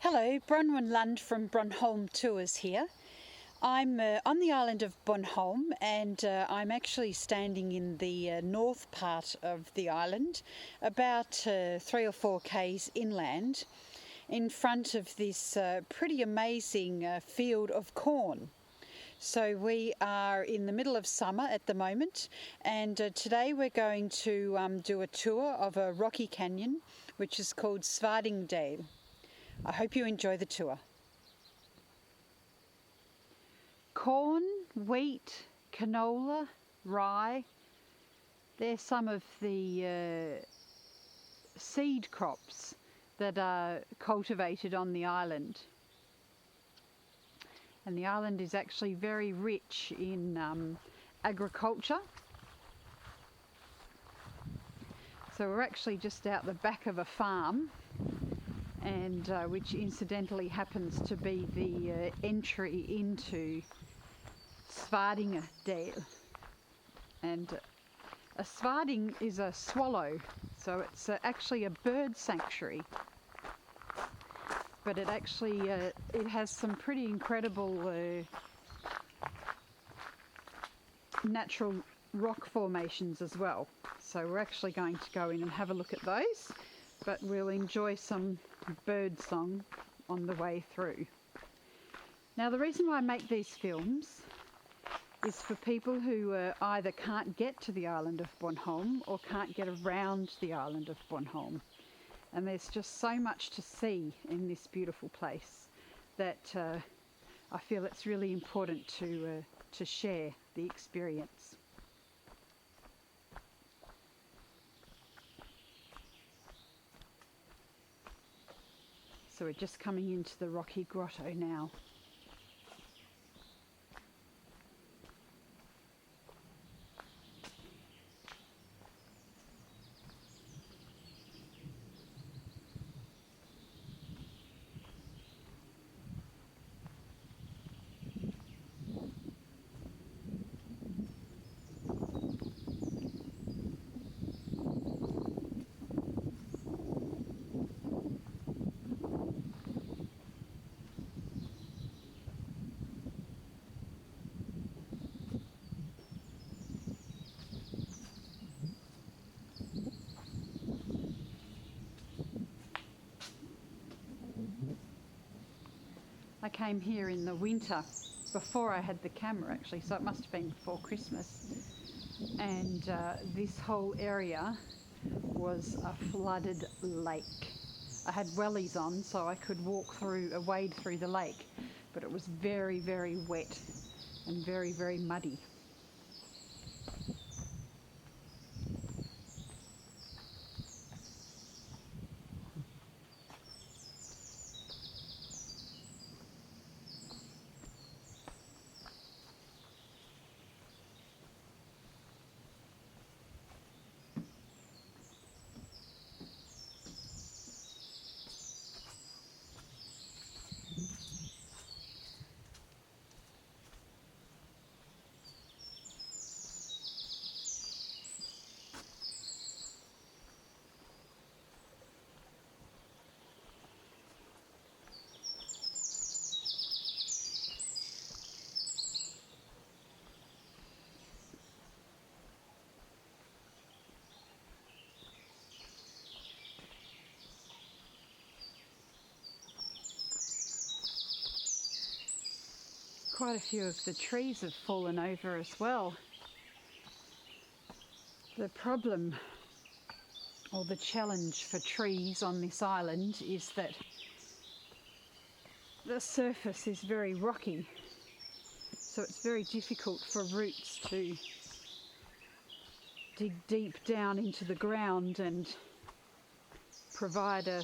Hello, Bronwyn Lund from Bornholm Tours here. I'm on the island of Bornholm, and I'm actually standing in the north part of the island, about 3 or 4 k's inland, in front of this pretty amazing field of corn. So we are in the middle of summer at the moment, and today we're going to do a tour of a rocky canyon which is called Svartingedale. I hope you enjoy the tour. Corn, wheat, canola, rye, they're some of the seed crops that are cultivated on the island. And the island is actually very rich in agriculture. So we're actually just out the back of a farm, and which incidentally happens to be the entry into Svartingedale. And a svarting is a swallow, so it's actually a bird sanctuary. But it actually it has some pretty incredible natural rock formations as well. So we're actually going to go in and have a look at those, but we'll enjoy some bird song on the way through. Now, the reason why I make these films is for people who either can't get to the island of Bornholm or can't get around the island of Bornholm. And there's just so much to see in this beautiful place that I feel it's really important to share the experience. So we're just coming into the rocky grotto now. I came here in the winter before I had the camera, actually, so it must have been before Christmas, and this whole area was a flooded lake. I had wellies on so I could wade through the lake, but it was very, very wet and very, very muddy. Quite a few of the trees have fallen over as well. The problem, or the challenge for trees on this island, is that the surface is very rocky, so it's very difficult for roots to dig deep down into the ground and provide a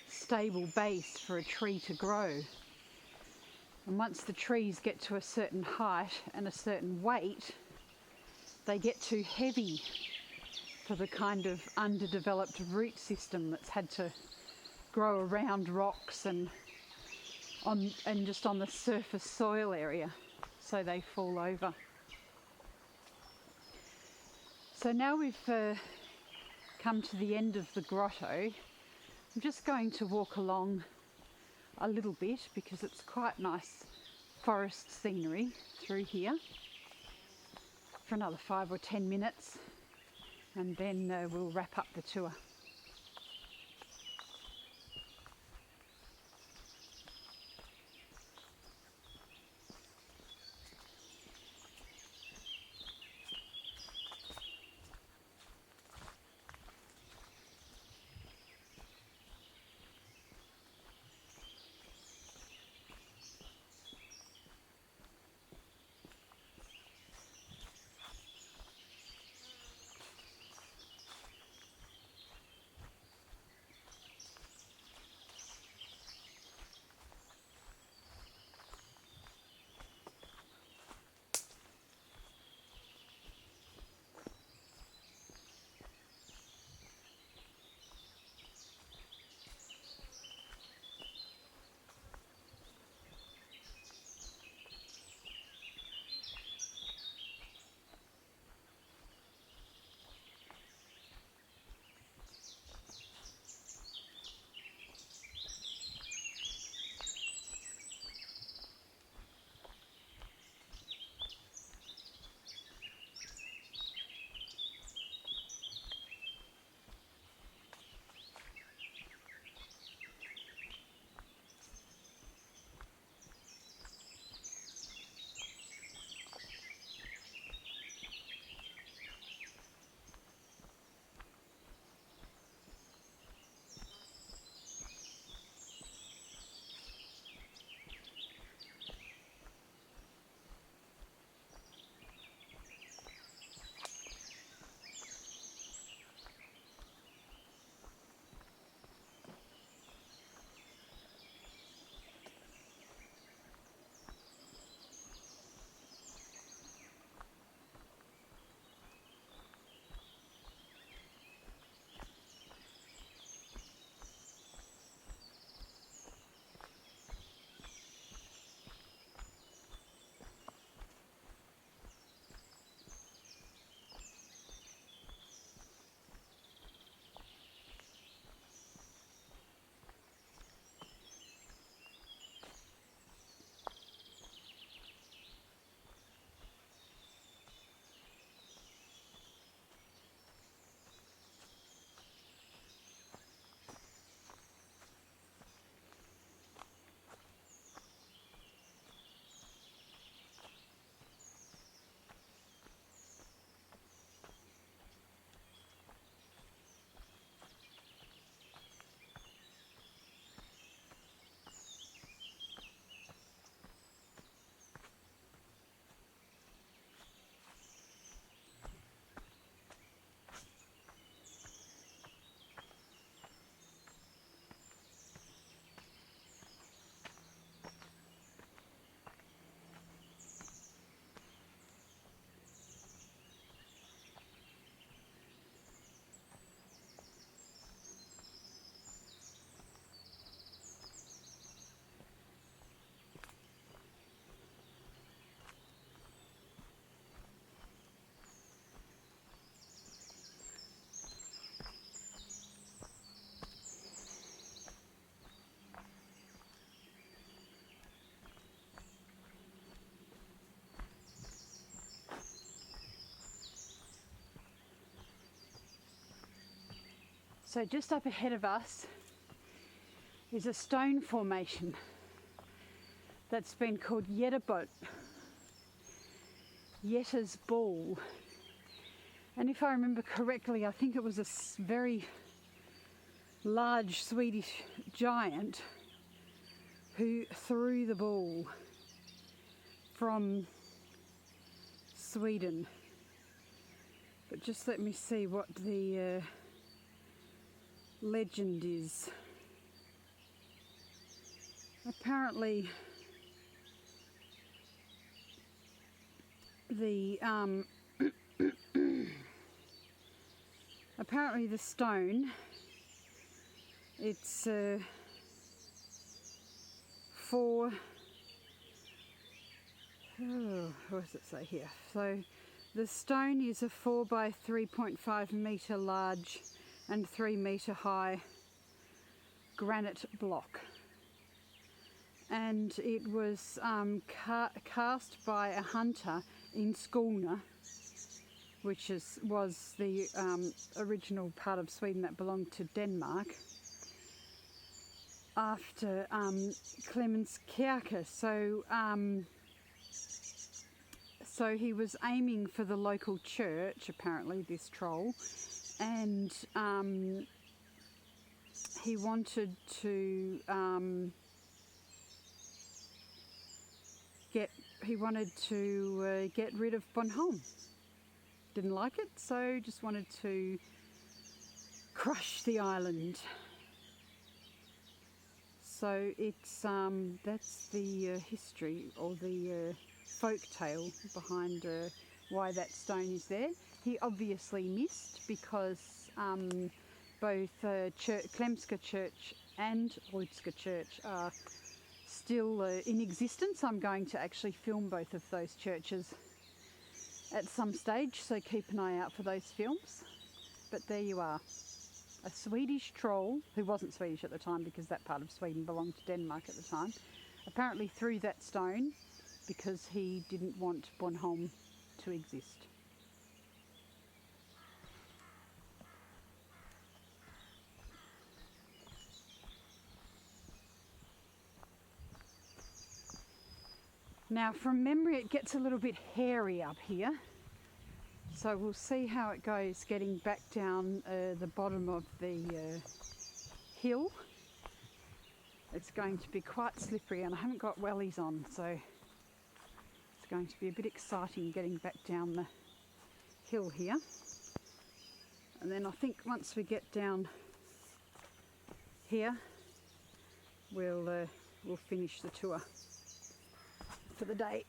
stable base for a tree to grow. And once the trees get to a certain height and a certain weight, they get too heavy for the kind of underdeveloped root system that's had to grow around rocks and just on the surface soil area, so they fall over. So now we've come to the end of the grotto. I'm just going to walk along a little bit because it's quite nice forest scenery through here for another 5 or 10 minutes, and then we'll wrap up the tour. So just up ahead of us is a stone formation that's been called Yettebot, Yetta's Ball. And if I remember correctly, I think it was a very large Swedish giant who threw the ball from Sweden. But just let me see what the legend is. Apparently the apparently the stone, it's what does it say here? So the stone is a 4 by 3.5 metre large and 3 metre high granite block, and it was cast by a hunter in Skåne, which was the original part of Sweden that belonged to Denmark, after Clemens Kierke. So he was aiming for the local church, apparently, this troll, and he wanted to get rid of Bornholm. Didn't like it, so just wanted to crush the island. So it's that's the history, or the folk tale behind why that stone is there. He obviously missed, because both Klemska Church and Rudska Church are still in existence. I'm going to actually film both of those churches at some stage, so keep an eye out for those films. But there you are. A Swedish troll, who wasn't Swedish at the time because that part of Sweden belonged to Denmark at the time, apparently threw that stone because he didn't want Bornholm to exist. Now, from memory, it gets a little bit hairy up here, so we'll see how it goes getting back down the bottom of the hill. It's going to be quite slippery, and I haven't got wellies on, so it's going to be a bit exciting getting back down the hill here. And then I think once we get down here, we'll finish the tour for the day.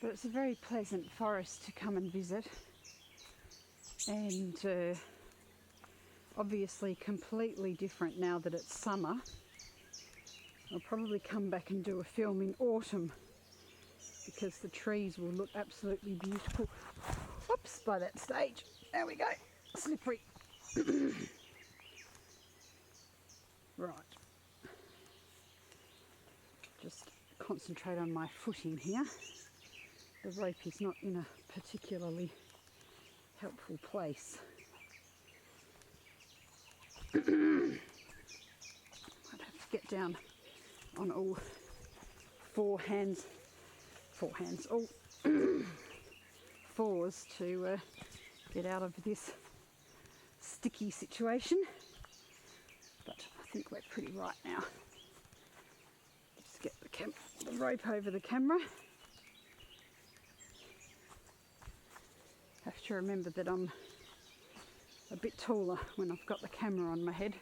But it's a very pleasant forest to come and visit, and obviously completely different now that it's summer. I'll probably come back and do a film in autumn, because the trees will look absolutely beautiful. Whoops, by that stage. There we go. Slippery. Right. Just concentrate on my footing here. The rope is not in a particularly helpful place. I'd have to get down on all fours to get out of this sticky situation. But I think we're pretty right now. Just get the rope over the camera. Have to remember that I'm a bit taller when I've got the camera on my head.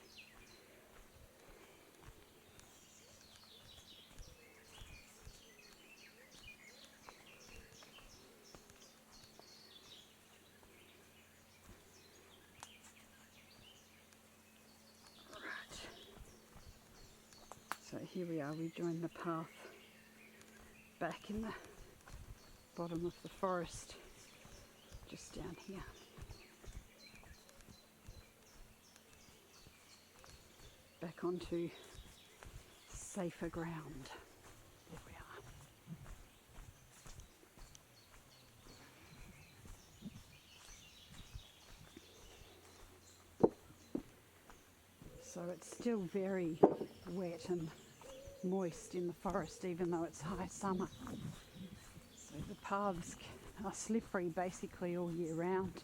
Right. So here we are, we join the path back in the bottom of the forest, just down here. Back onto safer ground. There we are. So it's still very wet and moist in the forest, even though it's high summer. So the paths are slippery basically all year round.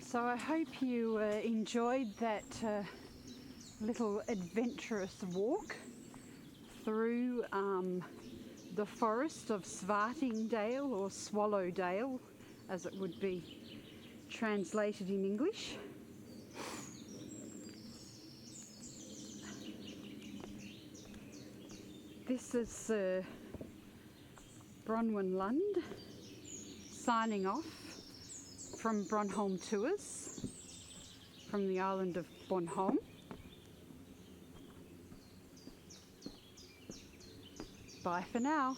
So I hope you enjoyed that little adventurous walk through the forest of Svartingedale, or Swallowdale as it would be translated in English. This is Bronwyn Lund signing off from Bronholm Tours from the island of Bornholm. Bye for now.